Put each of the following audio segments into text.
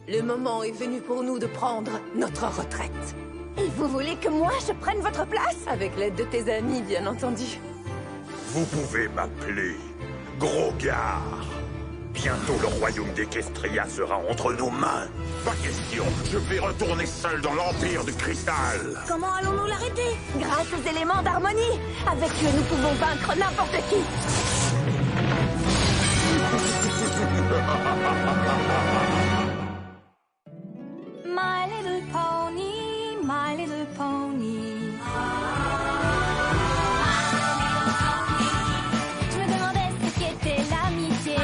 Le moment est venu pour nous de prendre notre retraite. Et vous voulez que moi, je prenne votre place? Avec l'aide de tes amis, bien entendu. Vous pouvez m'appeler Grogar. Bientôt le royaume d'Equestria sera entre nos mains. Pas question, je vais retourner seul dans l'Empire du Cristal. Comment allons-nous l'arrêter? Grâce aux éléments d'harmonie. Avec eux, nous pouvons vaincre n'importe qui. My little pony, my little pony. Je me demandais ce qu'était l'amitié.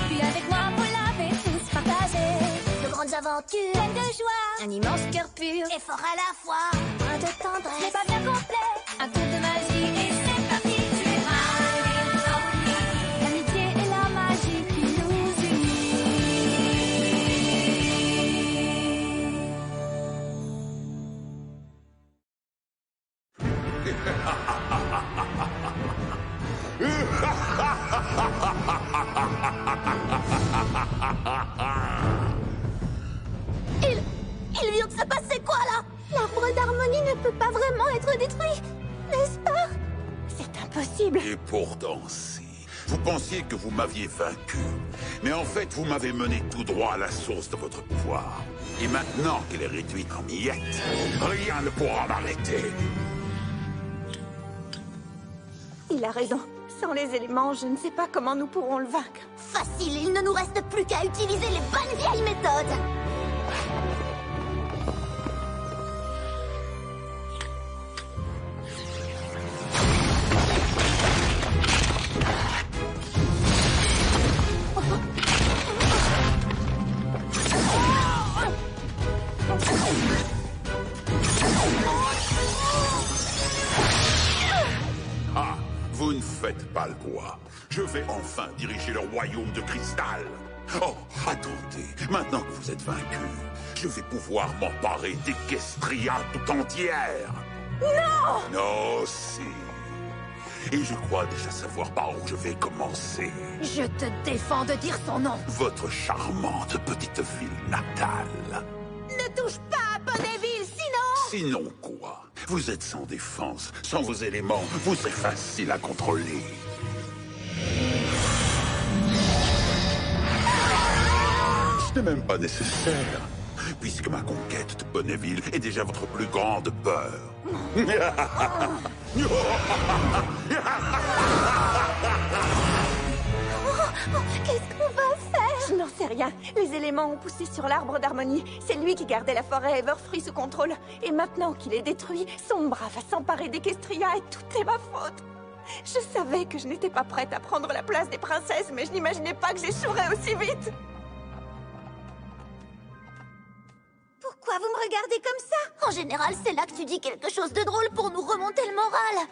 Puis avec moi, vous l'avez tous partagé. De grandes aventures, pleines de joie. Un immense cœur pur et fort à la fois. Un de tendresse, c'est pas bien complet. Un tour de magie et c'est parti. Tu es my little pony. L'amitié et la magie qui nous Il vient de se passer quoi là? L'arbre d'harmonie ne peut pas vraiment être détruit, n'est-ce pas? C'est impossible. Et pourtant, si. Vous pensiez que vous m'aviez vaincu. Mais en fait, vous m'avez mené tout droit à la source de votre pouvoir. Et maintenant qu'elle est réduite en miettes, rien ne pourra m'arrêter. Il a raison. Sans les éléments, je ne sais pas comment nous pourrons le vaincre. Facile, il ne nous reste plus qu'à utiliser les bonnes vieilles méthodes. Ah, vous ne faites pas le poids. Je vais enfin diriger le royaume de cristal. Oh, attendez, maintenant que vous êtes vaincu, je vais pouvoir m'emparer d'Equestria tout entière. Non! Non, si. Et je crois déjà savoir par où je vais commencer. Je te défends de dire son nom. Votre charmante petite ville natale. Ne touche pas à Ponyville, sinon... Sinon quoi? Vous êtes sans défense. Sans vos éléments, vous serez facile à contrôler. Ce n'est même pas nécessaire, puisque ma conquête de Ponyville est déjà votre plus grande peur. Qu'est-ce qu'on va faire? Je n'en sais rien. Les éléments ont poussé sur l'arbre d'harmonie. C'est lui qui gardait la forêt Everfree sous contrôle. Et maintenant qu'il est détruit, Sombra va s'emparer d'Equestria et tout est ma faute. Je savais que je n'étais pas prête à prendre la place des princesses, mais je n'imaginais pas que j'échouerais aussi vite. Pourquoi vous me regardez comme ça? En général, c'est là que tu dis quelque chose de drôle pour nous remonter le moral.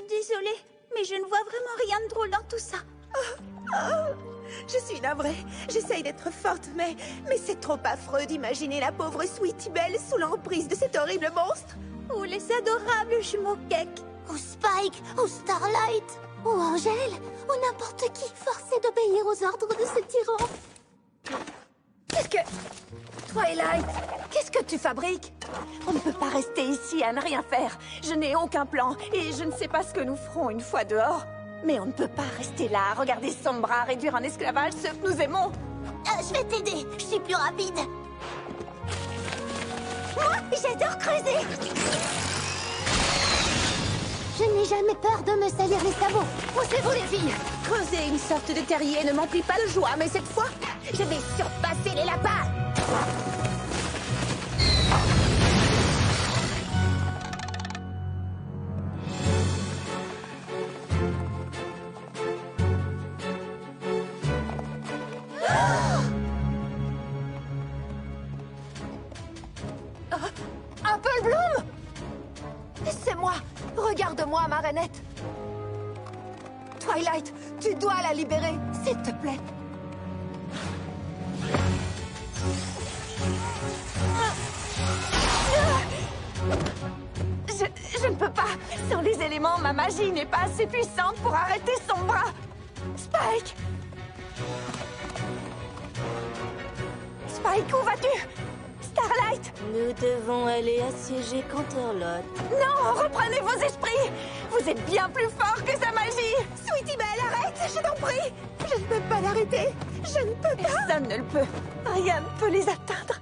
Désolée, mais je ne vois vraiment rien de drôle dans tout ça. Je suis navrée. J'essaye d'être forte, mais c'est trop affreux d'imaginer la pauvre Sweetie Belle sous l'emprise de cet horrible monstre. Ou les adorables jumeaux Cake. Ou Spike, ou Starlight, ou Angèle, ou n'importe qui forcé d'obéir aux ordres de ce tyran. Qu'est-ce que... Twilight, qu'est-ce que tu fabriques? On ne peut pas rester ici à ne rien faire. Je n'ai aucun plan et je ne sais pas ce que nous ferons une fois dehors. Mais on ne peut pas rester là à regarder Sombra réduire en esclavage ceux que nous aimons. Je vais t'aider, je suis plus rapide. Moi, j'adore creuser. Je n'ai jamais peur de me salir les sabots. Poussez-vous les filles. Creuser une sorte de terrier ne m'emplit pas de joie, mais cette fois, je vais surpasser les lapins. Apple Bloom! C'est moi! Regarde-moi, Marinette! Twilight, tu dois la libérer, s'il te plaît! Je ne peux pas! Sans les éléments, ma magie n'est pas assez puissante pour arrêter Sombra! Spike! Spike, où vas-tu? Starlight! Nous devons aller assiéger Canterlot. Non, reprenez vos esprits! Vous êtes bien plus fort que sa magie! Sweetie Belle, arrête, je t'en prie! Je ne peux pas l'arrêter! Je ne peux pas! Personne ne le peut! Rien ne peut les atteindre!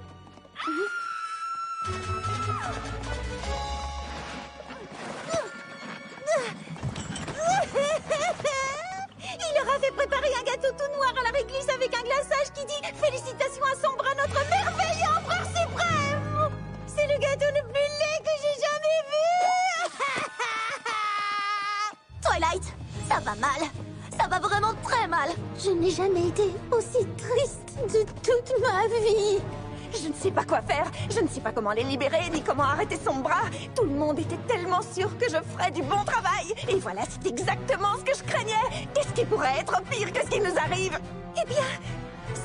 Il leur a fait préparer un gâteau tout noir à la réglisse avec un glaçage qui dit « Félicitations à Sombra, notre merveilleux empereur suprême !» C'est le gâteau le plus laid que j'ai jamais vu. Twilight, ça va mal. Ça va vraiment très mal. Je n'ai jamais été aussi triste de toute ma vie. Je ne sais pas quoi faire, je ne sais pas comment les libérer, ni comment arrêter Sombra. Tout le monde était tellement sûr que je ferais du bon travail. Et voilà, c'est exactement ce que je craignais. Qu'est-ce qui pourrait être pire que ce qui nous arrive? Eh bien,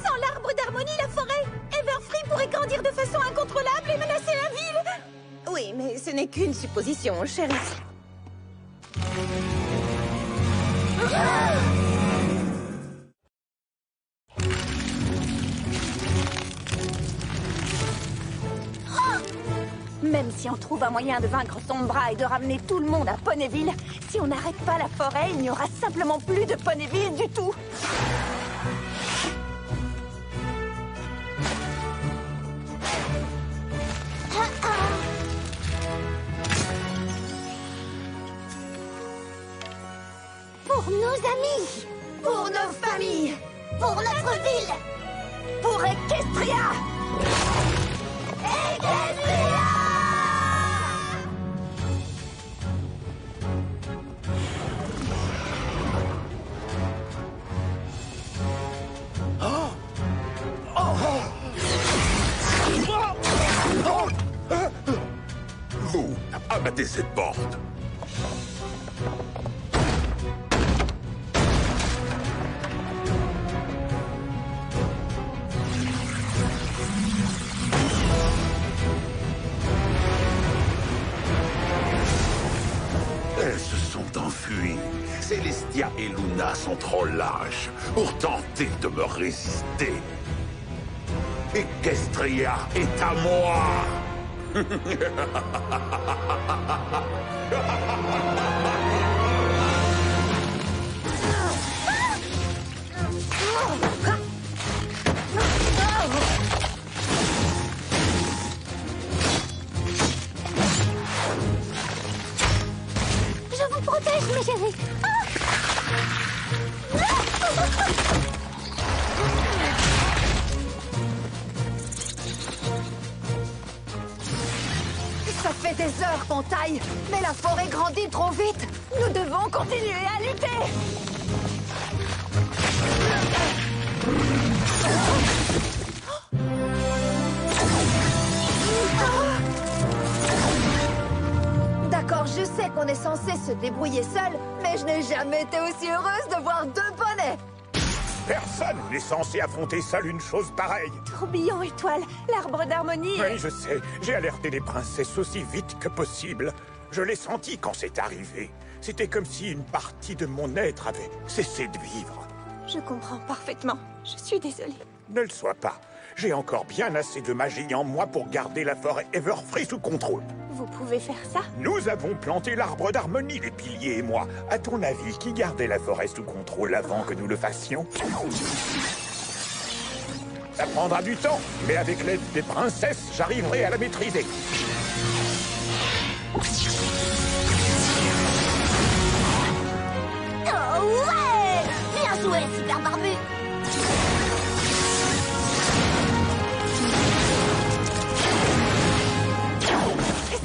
sans l'arbre d'harmonie, la forêt, Everfree pourrait grandir de façon incontrôlable et menacer la ville. Oui, mais ce n'est qu'une supposition, chérie. Même si on trouve un moyen de vaincre Sombra et de ramener tout le monde à Ponyville, si on n'arrête pas la forêt, il n'y aura simplement plus de Ponyville du tout. Pour nos amis, Pour nos familles, pour notre ville, pour Equestria! Vous, abattez cette porte. Elles se sont enfuies. Célestia et Luna sont trop lâches pour tenter de me résister. Equestria est à moi! je vous protège, mes chéris. Ça fait des heures qu'on taille, mais la forêt grandit trop vite. Nous devons continuer à lutter. D'accord, je sais qu'on est censé se débrouiller seul, mais je n'ai jamais été aussi heureuse de voir deux poneys. Personne n'est censé affronter seul une chose pareille. Tourbillon étoile, l'arbre d'harmonie. Oui, je sais. J'ai alerté les princesses aussi vite que possible. Je l'ai senti quand c'est arrivé. C'était comme si une partie de mon être avait cessé de vivre. Je comprends parfaitement. Je suis désolée. Ne le sois pas. J'ai encore bien assez de magie en moi pour garder la forêt Everfree sous contrôle. Vous pouvez faire ça? Nous avons planté l'arbre d'harmonie, les piliers et moi. À ton avis, qui gardait la forêt sous contrôle avant que nous le fassions? Ça prendra du temps, mais avec l'aide des princesses, j'arriverai à la maîtriser. Oh ouais! Bien joué, super barbu.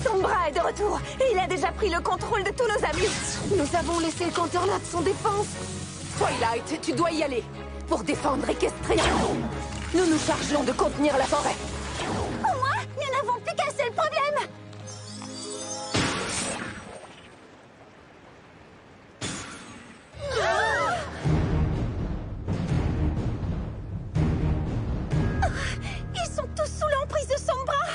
Sombra est de retour et il a déjà pris le contrôle de tous nos amis. Nous avons laissé le Canterlot sans défense. Twilight, tu dois y aller pour défendre Equestria. Nous nous chargeons de contenir la forêt. Au moins, nous n'avons plus qu'un seul problème. Ils sont tous sous l'emprise de Sombra.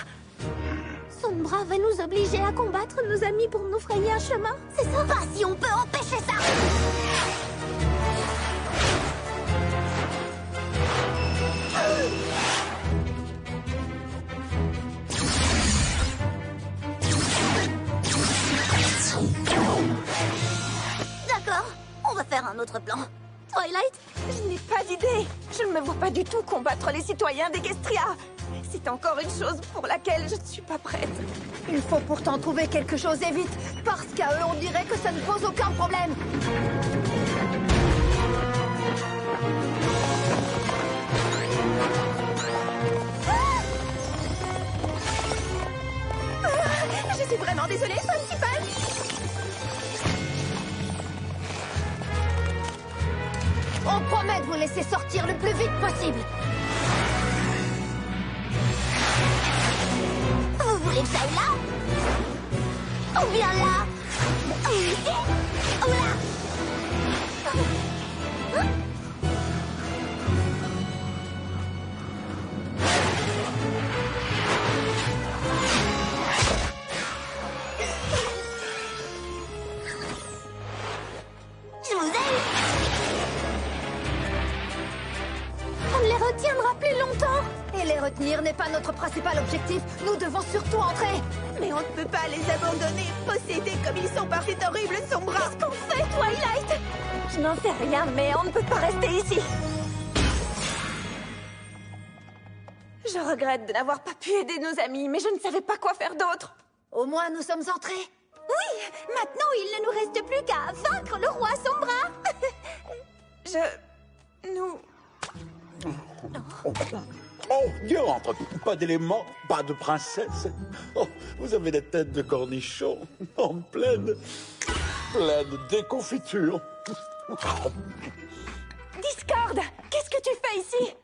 Sombra va nous obliger à combattre nos amis pour nous frayer un chemin. C'est ça. Pas si on peut empêcher ça. notre plan. Twilight? Je n'ai pas d'idée. Je ne me vois pas du tout combattre les citoyens d'Equestria. C'est encore une chose pour laquelle je ne suis pas prête. Il faut pourtant trouver quelque chose et vite, parce qu'à eux, on dirait que ça ne pose aucun problème. Je suis vraiment désolée, Principal. On promet de vous laisser sortir le plus vite possible. Vous voulez que j'aille là? Ou bien là? Ou ici? Ou là? Je vous ai eu. On ne les retiendra plus longtemps. Et les retenir n'est pas notre principal objectif. Nous devons surtout entrer. Mais on ne peut pas les abandonner, possédés comme ils sont par cet horrible Sombra. Qu'est-ce qu'on fait, Twilight? Je n'en sais rien, mais on ne peut pas rester ici. Je regrette de n'avoir pas pu aider nos amis, mais je ne savais pas quoi faire d'autre. Au moins, nous sommes entrés. Oui, maintenant il ne nous reste plus qu'à vaincre le roi Sombra. Nous... Oh, diantre, pas d'éléments, pas de princesse. Oh, vous avez la tête de cornichon, en pleine déconfiture. Discord, qu'est-ce que tu fais ici?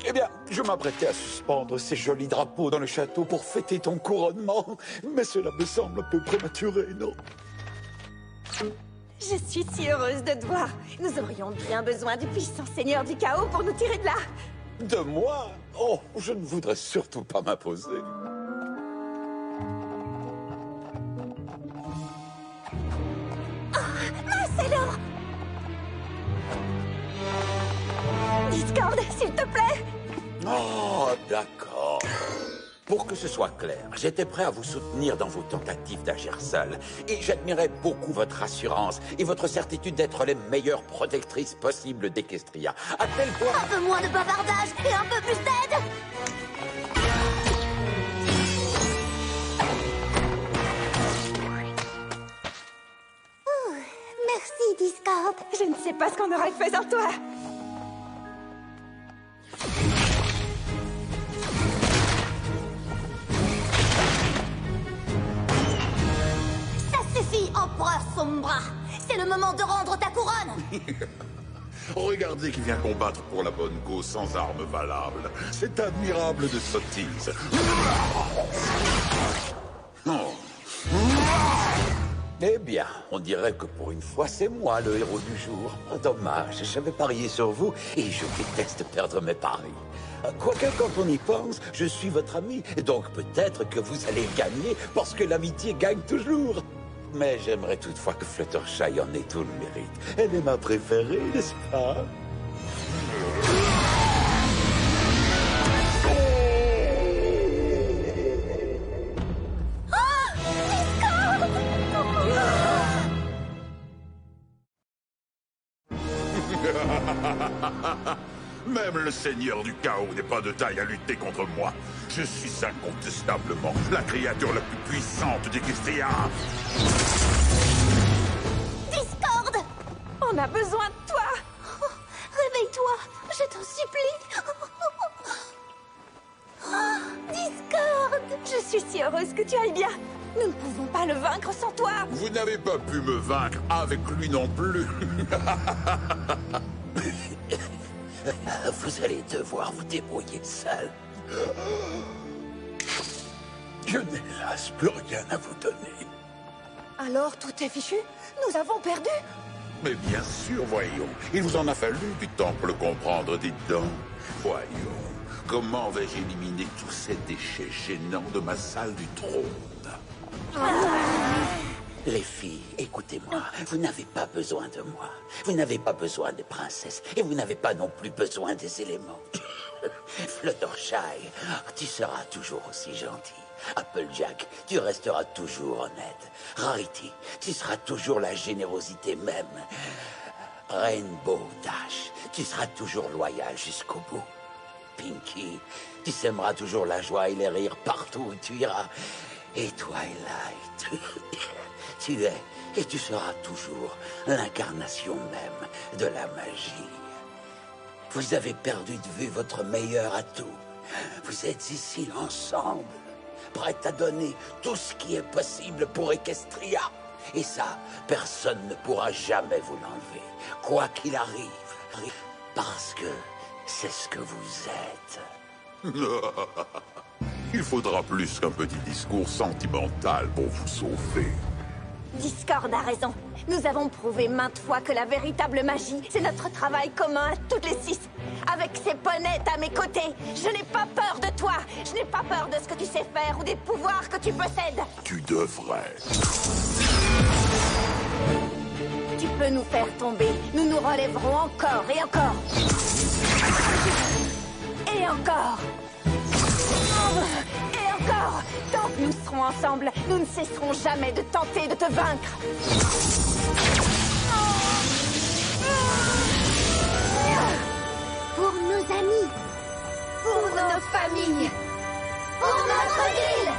Eh bien, je m'apprêtais à suspendre ces jolis drapeaux dans le château pour fêter ton couronnement, mais cela me semble un peu prématuré, non? Je suis si heureuse de te voir. Nous aurions bien besoin du puissant seigneur du chaos pour nous tirer de là. De moi? Oh, je ne voudrais surtout pas m'imposer. Marcelo! Discord, s'il te plaît! Oh, d'accord. Pour que ce soit clair, j'étais prêt à vous soutenir dans vos tentatives d'agir seul. Et j'admirais beaucoup votre assurance et votre certitude d'être les meilleures protectrices possibles d'Equestria. À tel point... Un peu moins de bavardage et un peu plus d'aide. Merci, Discord. Je ne sais pas ce qu'on aurait fait sans toi. Ça suffit, Empereur Sombra. C'est le moment de rendre ta couronne. Regardez qui vient combattre pour la bonne cause sans armes valables. C'est admirable de sottise. Oh. Eh bien, on dirait que pour une fois, c'est moi le héros du jour. Oh, dommage, j'avais parié sur vous et je déteste perdre mes paris. Quoique, quand on y pense, je suis votre ami, donc peut-être que vous allez gagner parce que l'amitié gagne toujours. Mais j'aimerais toutefois que Fluttershy en ait tout le mérite. Elle est ma préférée, n'est-ce pas? Même le seigneur du chaos n'est pas de taille à lutter contre moi. Je suis incontestablement la créature la plus puissante d'Equestria. Discord. On a besoin de toi. Réveille-toi, je t'en supplie. Discord. Je suis si heureuse que tu ailles bien. Nous ne pouvons pas le vaincre sans toi. Vous n'avez pas pu me vaincre avec lui non plus. Vous allez devoir vous débrouiller seul. Je n'ai hélas plus rien à vous donner. Alors, tout est fichu? Nous avons perdu? Mais bien sûr, voyons. Il vous en a fallu du temps pour le comprendre, dites donc. Voyons. Comment vais-je éliminer tous ces déchets gênants de ma salle du trône? Les filles, écoutez-moi. Vous n'avez pas besoin de moi. Vous n'avez pas besoin des princesses. Et vous n'avez pas non plus besoin des éléments. Fluttershy, tu seras toujours aussi gentil. Applejack, tu resteras toujours honnête. Rarity, tu seras toujours la générosité même. Rainbow Dash, tu seras toujours loyal jusqu'au bout. Pinky, tu sèmeras toujours la joie et les rires partout où tu iras. Et Twilight, tu es et tu seras toujours l'incarnation même de la magie. Vous avez perdu de vue votre meilleur atout. Vous êtes ici ensemble, prêts à donner tout ce qui est possible pour Equestria. Et ça, personne ne pourra jamais vous l'enlever, quoi qu'il arrive, parce que c'est ce que vous êtes. Il faudra plus qu'un petit discours sentimental pour vous sauver. Discord a raison. Nous avons prouvé maintes fois que la véritable magie, c'est notre travail commun à toutes les 6. Avec ces ponettes à mes côtés, je n'ai pas peur de toi. Je n'ai pas peur de ce que tu sais faire ou des pouvoirs que tu possèdes. Tu devrais. Tu peux nous faire tomber. Nous nous relèverons encore et encore. Et encore. Et encore. Tant que nous serons ensemble, nous ne cesserons jamais de tenter de te vaincre. Pour nos amis, Pour nos familles. pour notre ville.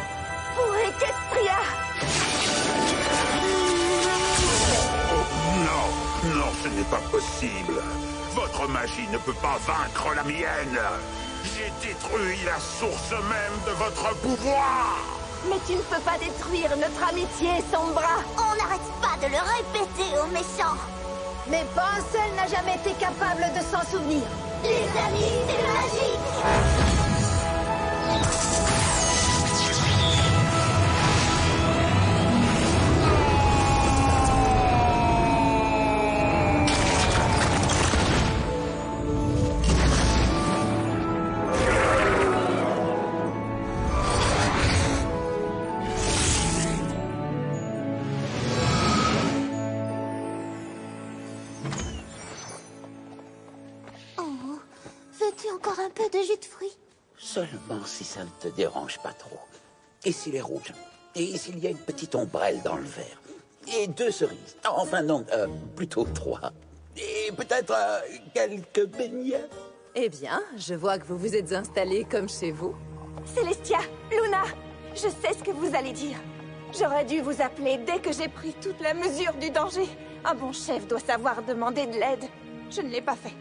Pour Equestria. Non, non, ce n'est pas possible. Votre magie ne peut pas vaincre la mienne. J'ai détruit la source même de votre pouvoir. Mais tu ne peux pas détruire notre amitié, Sombra. On n'arrête pas de le répéter aux méchants. Mais pas un seul n'a jamais été capable de s'en souvenir. Les amis, c'est magique. Veux-tu encore un peu de jus de fruits? Seulement si ça ne te dérange pas trop. Et s'il est rouge? Et s'il y a une petite ombrelle dans le verre? Et 2 cerises? Enfin non, plutôt 3. Et peut-être quelques beignets? Eh bien, je vois que vous vous êtes installés comme chez vous. Célestia, Luna, je sais ce que vous allez dire. J'aurais dû vous appeler dès que j'ai pris toute la mesure du danger. Un bon chef doit savoir demander de l'aide. Je ne l'ai pas fait.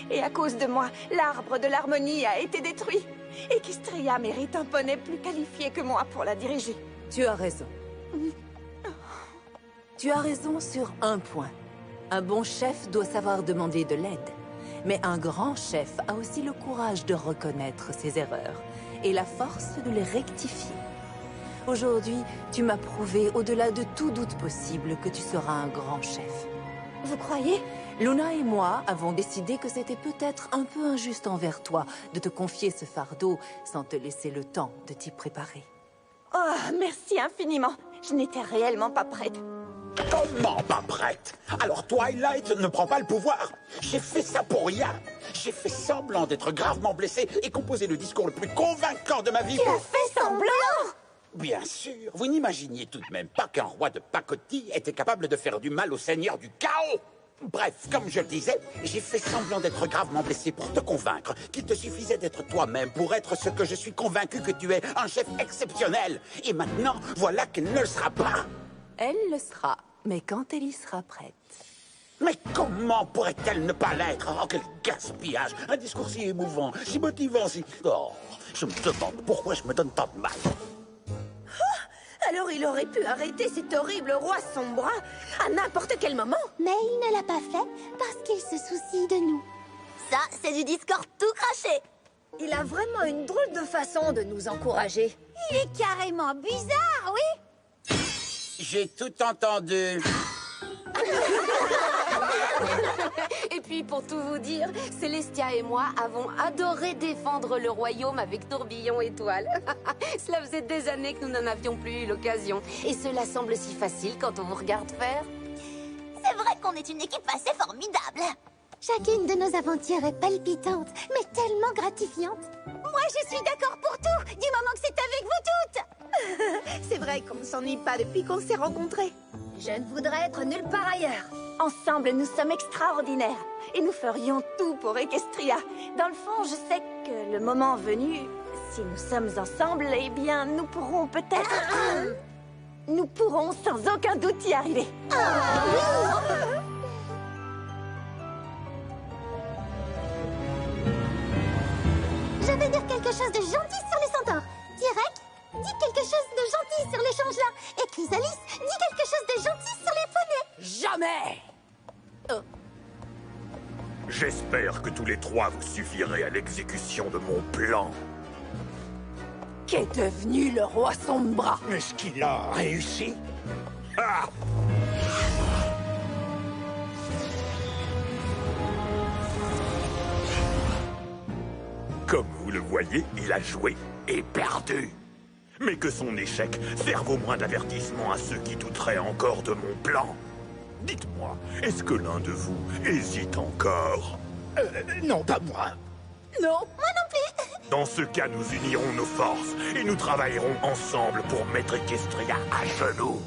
Et à cause de moi, l'arbre de l'harmonie a été détruit. Equestria mérite un poney plus qualifié que moi pour la diriger. Tu as raison. Tu as raison sur un point. Un bon chef doit savoir demander de l'aide. Mais un grand chef a aussi le courage de reconnaître ses erreurs et la force de les rectifier. Aujourd'hui, tu m'as prouvé au-delà de tout doute possible que tu seras un grand chef. Vous croyez? Luna et moi avons décidé que c'était peut-être un peu injuste envers toi de te confier ce fardeau sans te laisser le temps de t'y préparer. Oh, merci infiniment. Je n'étais réellement pas prête. Comment pas prête? Alors Twilight ne prend pas le pouvoir? J'ai fait ça pour rien. J'ai fait semblant d'être gravement blessé et composé le discours le plus convaincant de ma vie. Tu as fait semblant? Bien sûr, vous n'imaginiez tout de même pas qu'un roi de pacotille était capable de faire du mal au seigneur du chaos. Bref, comme je le disais, j'ai fait semblant d'être gravement blessé pour te convaincre qu'il te suffisait d'être toi-même pour être ce que je suis convaincu que tu es, un chef exceptionnel. Et maintenant, voilà qu'elle ne le sera pas. Elle le sera, mais quand elle y sera prête. Mais comment pourrait-elle ne pas l'être? Oh, quel gaspillage! Un discours si émouvant, si motivant, si... Oh, je me demande pourquoi je me donne tant de mal. Alors il aurait pu arrêter cet horrible roi Sombra à n'importe quel moment. Mais il ne l'a pas fait parce qu'il se soucie de nous. Ça, c'est du Discord tout craché. Il a vraiment une drôle de façon de nous encourager. Il est carrément bizarre, oui. J'ai tout entendu. Et puis, pour tout vous dire, Célestia et moi avons adoré défendre le royaume avec Tourbillon Étoile. Cela faisait des années que nous n'en avions plus eu l'occasion. Et cela semble si facile quand on vous regarde faire. C'est vrai qu'on est une équipe assez formidable. Chacune de nos aventures est palpitante, mais tellement gratifiante. Moi, je suis d'accord pour tout, du moment que c'est avec vous toutes. C'est vrai qu'on ne s'ennuie pas depuis qu'on s'est rencontrés. Je ne voudrais être nulle part ailleurs. Ensemble, nous sommes extraordinaires. Et nous ferions tout pour Equestria. Dans le fond, je sais que le moment venu, si nous sommes ensemble, eh bien, nous pourrons peut-être... Nous pourrons sans aucun doute y arriver. Je vais dire quelque chose de gentil sur les centaures. Direk, dis quelque chose de gentil sur les changelins. Et Chrysalis, dis quelque chose de gentil sur les poneys. Jamais! J'espère que tous les trois vous suffirez à l'exécution de mon plan. Qu'est devenu le roi Sombra? Est-ce qu'il a réussi? Ah! Comme vous le voyez, il a joué et perdu. Mais que son échec serve au moins d'avertissement à ceux qui douteraient encore de mon plan. Dites-moi, est-ce que l'un de vous hésite encore? Non, pas moi. Non. Moi non plus. Dans ce cas, nous unirons nos forces et nous travaillerons ensemble pour mettre Equestria à genoux.